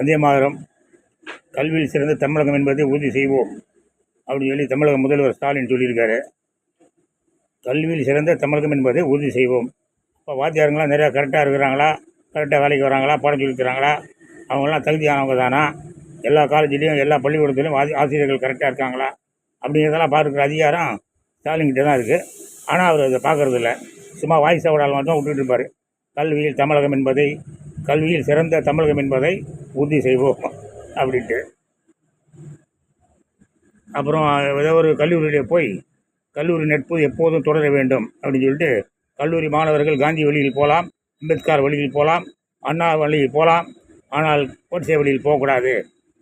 வந்தே மாதரம், கல்வியில் சிறந்த தமிழகம் என்பதை உறுதி செய்வோம் அப்படின்னு சொல்லி தமிழக முதல்வர் ஸ்டாலின் சொல்லியிருக்காரு. கல்வியில் சிறந்த தமிழகம் என்பதை உறுதி செய்வோம். இப்போ வாத்தியாருங்களாம் நிறையா கரெக்டாக இருக்கிறாங்களா, கரெக்டாக வேலைக்கு வராங்களா, பாடம் சொல்லி தராங்களா, அவங்களாம் தகுதியானவங்க தானா, எல்லா காலேஜ்லேயும் எல்லா பள்ளிக்கூடத்துலையும் ஆசிரியர்கள் கரெக்டாக இருக்காங்களா அப்படிங்கிறதெல்லாம் பார்க்குற அதிகாரம் ஸ்டாலின்கிட்ட தான் இருக்குது. ஆனால் அவர் அதை பார்க்குறதில்ல. சும்மா வாய்ஸ் அவடால் மட்டும் விட்டுட்டு இருப்பார். கல்வியில் சிறந்த தமிழகம் என்பதை உறுதி செய்வோம் அப்படின்ட்டு. அப்புறம் ஏதோ ஒரு கல்லூரியிலே போய் கல்லூரி நட்பு எப்போதும் தொடர வேண்டும் அப்படின்னு சொல்லிட்டு கல்லூரி மாணவர்கள் காந்தி வழியில் போகலாம், அம்பேத்கர் வழியில் போகலாம், அண்ணா வழியில் போகலாம், ஆனால் கோட்சே வழியில் போகக்கூடாது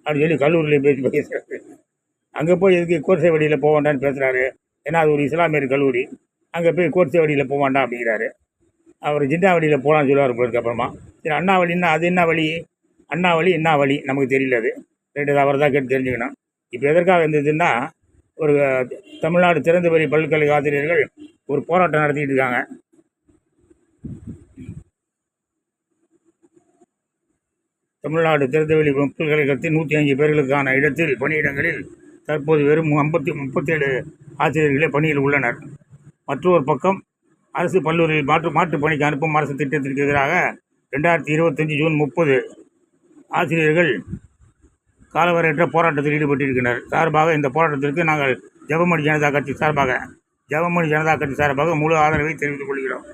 அப்படின்னு சொல்லி கல்லூரியில் பேசுகிறாரு. அங்கே போய் எதுக்கு கோட்சே வழியில் போக வேண்டான்னு பேசுகிறாரு. ஏன்னா அது ஒரு இஸ்லாமியர் கல்லூரி, அங்கே போய் கோட்சே வழியில் போக வேண்டாம் அப்படிங்கிறாரு. அவர் ஜின்னா வழியில் போகலான்னு சொல்லுவார் போயிருக்கு. அப்புறமா சரி, அண்ணா வழின்னா அது என்ன வழி, அண்ணா வழி என்ன வழி நமக்கு தெரியல. அது ரெண்டு அவர் தான் கேட்டு தெரிஞ்சுக்கணும். இப்போ எதற்காக இருந்ததுன்னா, ஒரு தமிழ்நாடு திறந்தவெளி பல்கலைக்கழக ஆசிரியர்கள் ஒரு போராட்டம் நடத்திக்கிட்டு இருக்காங்க. தமிழ்நாடு திறந்தவெளி பல்கலைக்கழகத்தில் 105 பேர்களுக்கான இடத்தில் பணியிடங்களில் தற்போது வெறும் 37 ஆசிரியர்களே பணியில் உள்ளனர். மற்றொரு பக்கம் அரசு கல்லூரியில் மாற்றுப் பணிக்கு அனுப்பும் அரசு திட்டத்திற்கு எதிராக 2025 ஜூன் 30 ஆசிரியர்கள் காலவரையற்ற போராட்டத்தில் ஈடுபட்டிருக்கின்றனர். சார்பாக இந்த போராட்டத்திற்கு நாங்கள் ஜவஹர்மணி ஜனதா கட்சி சார்பாக முழு ஆதரவை தெரிவித்துக் கொள்கிறோம்.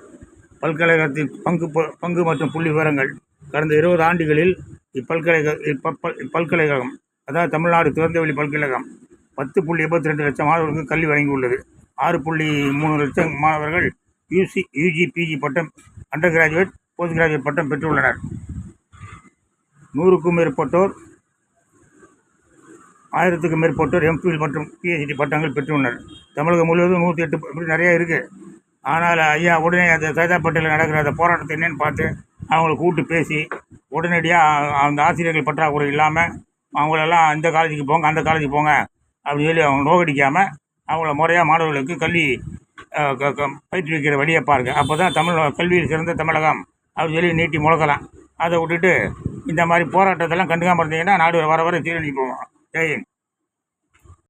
பல்கலைக்கழகத்தின் பங்கு மற்றும் புள்ளி விவரங்கள். கடந்த 20 ஆண்டுகளில் இப்பல்கலைக்கழகம், அதாவது தமிழ்நாடு திறந்தவெளி பல்கலைக்கழகம் 10.82 லட்சம் மாணவர்களுக்கு கல்வி வழங்கியுள்ளது. 6.3 லட்சம் மாணவர்கள் யூஜி பிஜி பட்டம், அண்டர் கிராஜுவேட், போஸ்ட் கிராஜுவேட் பட்டம் பெற்றுள்ளனர். 100க்கும் மேற்பட்டோர், 1000க்கும் மேற்பட்டோர் எம்ஃபில் மற்றும் பிஹெச்டி பட்டங்கள் பெற்றுள்ளனர். தமிழகம் முழுவதும் 108 இப்படி நிறையா இருக்குது. ஆனால் ஐயா உடனே அந்த சைதாப்பேட்டையில் நடக்கிற அந்த போராட்டத்தை என்னென்னு பார்த்து அவங்கள கூப்பிட்டு பேசி உடனடியாக அந்த ஆசிரியர்கள் பற்றாக்குறை இல்லாமல் அவங்களெல்லாம் இந்த காலேஜுக்கு போங்க, அந்த காலேஜுக்கு போங்க அப்படின்னு சொல்லி அவங்க நோக்கடிக்காமல் அவங்கள முறையாக மாணவர்களுக்கு கல்வி பயிற்றுவிக்கிற வழியை பாருங்க. அப்போ தான் கல்வியில் சிறந்த தமிழகம் அப்படின்னு சொல்லி நீட்டி முழக்கலாம். அதை விட்டுட்டு இந்த மாதிரி போராட்டத்தெல்லாம் கண்டுக்காமல் இருந்தீங்கன்னா நாடு வர சீரழிஞ்சு போவோம். ஜெயின்.